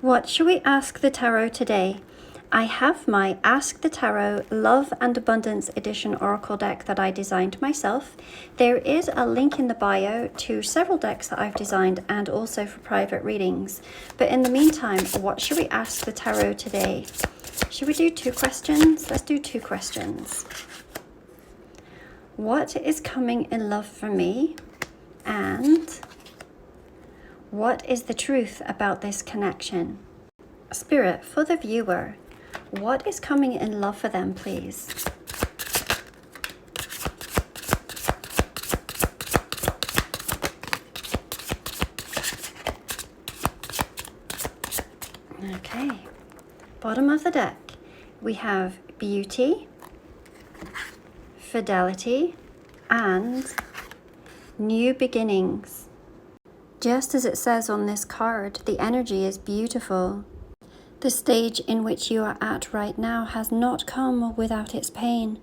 What should we ask the tarot today? I have my Ask the Tarot Love and Abundance Edition Oracle deck that I designed myself. There is a link in the bio to several decks that I've designed and also for private readings. But in the meantime, what should we ask the tarot today? Should we do 2 questions? Let's do 2 questions. What is coming in love for me? And what is the truth about this connection? Spirit, for the viewer, what is coming in love for them, please? Okay, bottom of the deck, we have beauty, fidelity, and new beginnings. Just as it says on this card, the energy is beautiful. The stage in which you are at right now has not come without its pain.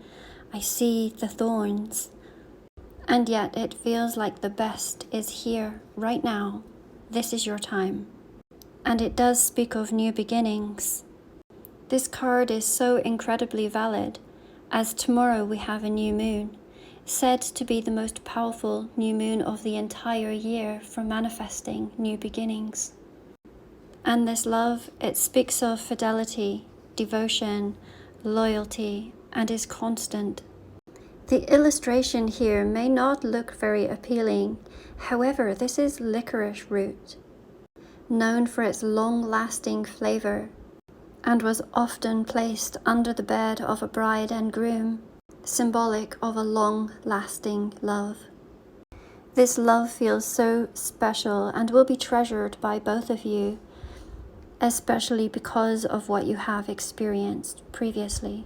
I see the thorns. And yet it feels like the best is here, right now. This is your time. And it does speak of new beginnings. This card is so incredibly valid, as tomorrow we have a new moon, said to be the most powerful new moon of the entire year for manifesting new beginnings. And this love, it speaks of fidelity, devotion, loyalty, and is constant. The illustration here may not look very appealing. However, this is licorice root, known for its long-lasting flavor, and was often placed under the bed of a bride and groom, symbolic of a long-lasting love. This love feels so special and will be treasured by both of you, especially because of what you have experienced previously.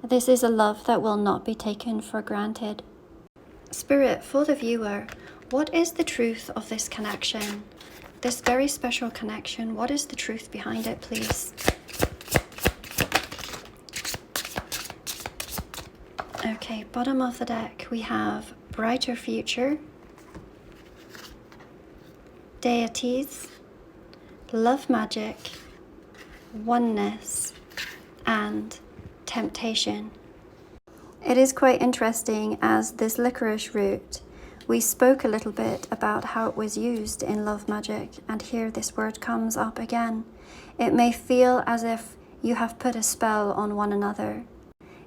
This is a love that will not be taken for granted. Spirit, for the viewer, what is the truth of this connection? This very special connection, what is the truth behind it, please? Okay, bottom of the deck, we have brighter future, deities, love magic, oneness, and temptation. It is quite interesting, as this licorice root, we spoke a little bit about how it was used in love magic, and here this word comes up again. It may feel as if you have put a spell on one another.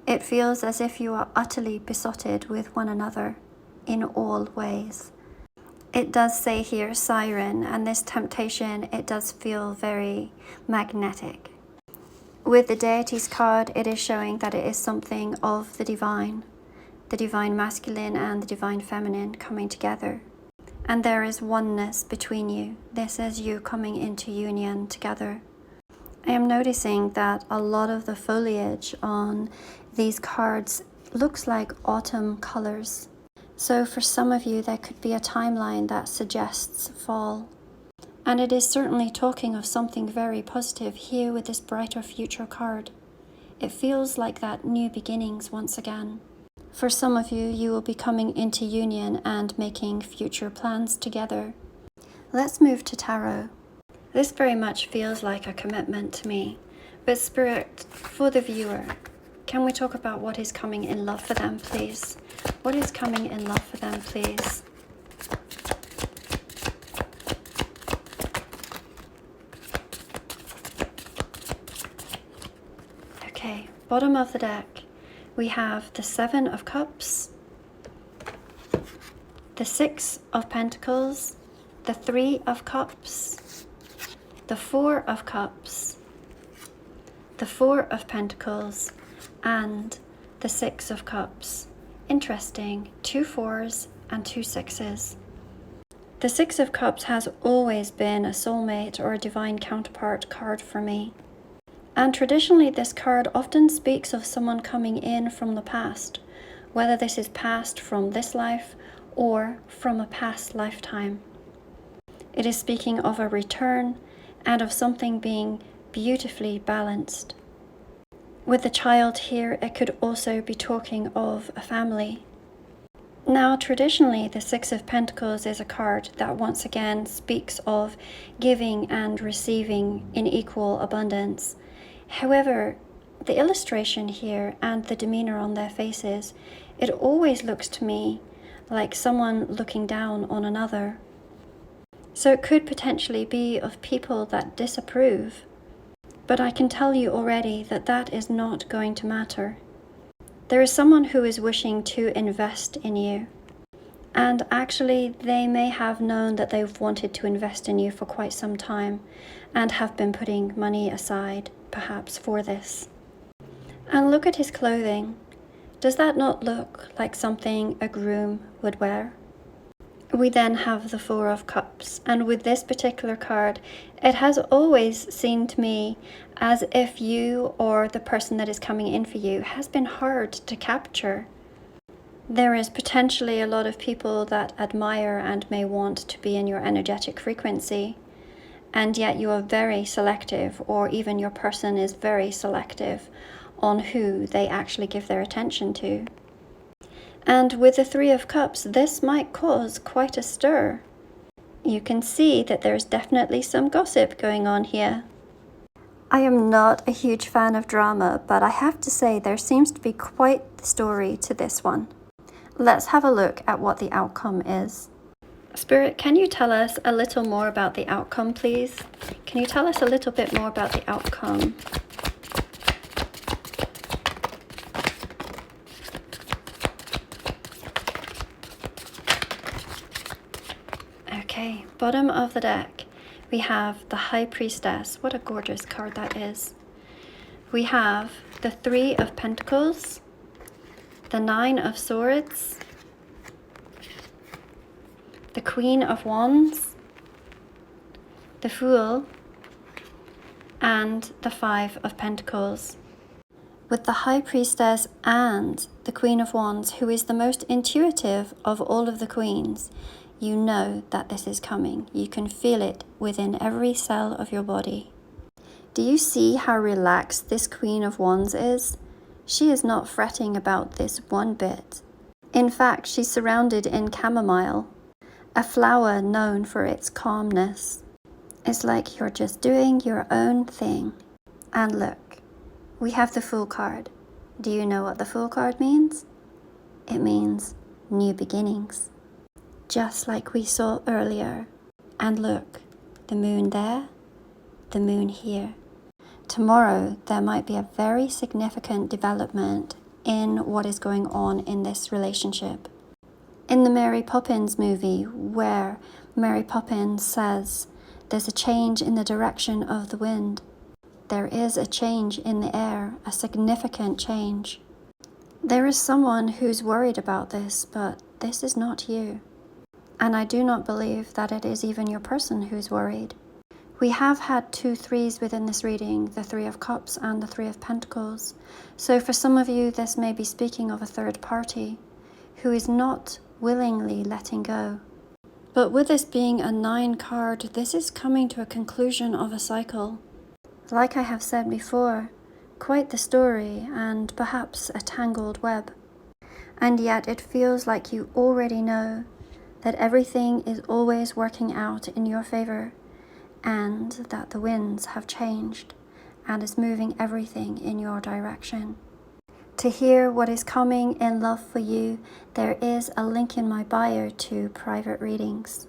It feels as if you are utterly besotted with one another in all ways. It does say here siren, and this temptation, it does feel very magnetic. With the deities card, it is showing that it is something of the divine masculine and the divine feminine coming together. And there is oneness between you. This is you coming into union together. I am noticing that a lot of the foliage on these cards looks like autumn colors. So for some of you, there could be a timeline that suggests fall. And it is certainly talking of something very positive here with this brighter future card. It feels like that new beginnings once again. For some of you, you will be coming into union and making future plans together. Let's move to tarot. This very much feels like a commitment to me. But Spirit, for the viewer, can we talk about what is coming in love for them, please? What is coming in love for them, please? Okay, bottom of the deck, we have the 7 of Cups, the 6 of Pentacles, the 3 of Cups, the 4 of Cups, the 4 of Pentacles, and the 6 of Cups. Interesting, 2 4s and 2 6s. The 6 of Cups has always been a soulmate or a divine counterpart card for me. And traditionally, this card often speaks of someone coming in from the past, whether this is past from this life or from a past lifetime. It is speaking of a return and of something being beautifully balanced. With the child here, it could also be talking of a family. Now, traditionally, the Six of Pentacles is a card that once again speaks of giving and receiving in equal abundance. However, the illustration here and the demeanor on their faces, it always looks to me like someone looking down on another. So it could potentially be of people that disapprove. But I can tell you already that that is not going to matter. There is someone who is wishing to invest in you. And actually, they may have known that they've wanted to invest in you for quite some time and have been putting money aside, perhaps, for this. And look at his clothing. Does that not look like something a groom would wear? We then have the Four of Cups, and with this particular card, it has always seemed to me as if you or the person that is coming in for you has been hard to capture. There is potentially a lot of people that admire and may want to be in your energetic frequency, and yet you are very selective, or even your person is very selective on who they actually give their attention to. And with the Three of Cups, this might cause quite a stir. You can see that there's definitely some gossip going on here. I am not a huge fan of drama, but I have to say there seems to be quite the story to this one. Let's have a look at what the outcome is. Spirit, can you tell us a little more about the outcome, please? Can you tell us a little bit more about the outcome? Okay, bottom of the deck, we have the High Priestess. What a gorgeous card that is. We have the Three of Pentacles, the Nine of Swords, the Queen of Wands, the Fool, and the Five of Pentacles. With the High Priestess and the Queen of Wands, who is the most intuitive of all of the queens, you know that this is coming. You can feel it within every cell of your body. Do you see how relaxed this Queen of Wands is? She is not fretting about this one bit. In fact, she's surrounded in chamomile, a flower known for its calmness. It's like you're just doing your own thing. And look, we have the Fool card. Do you know what the Fool card means? It means new beginnings. Just like we saw earlier. And look, the moon there, the moon here. Tomorrow, there might be a very significant development in what is going on in this relationship. In the Mary Poppins movie, where Mary Poppins says, there's a change in the direction of the wind. There is a change in the air, a significant change. There is someone who's worried about this, but this is not you. And I do not believe that it is even your person who's worried. We have had 2 threes within this reading, the Three of Cups and the Three of Pentacles. So for some of you, this may be speaking of a third party who is not willingly letting go. But with this being a 9 card, this is coming to a conclusion of a cycle. Like I have said before, quite the story and perhaps a tangled web. And yet it feels like you already know that everything is always working out in your favor, and that the winds have changed and is moving everything in your direction. To hear what is coming in love for you, there is a link in my bio to private readings.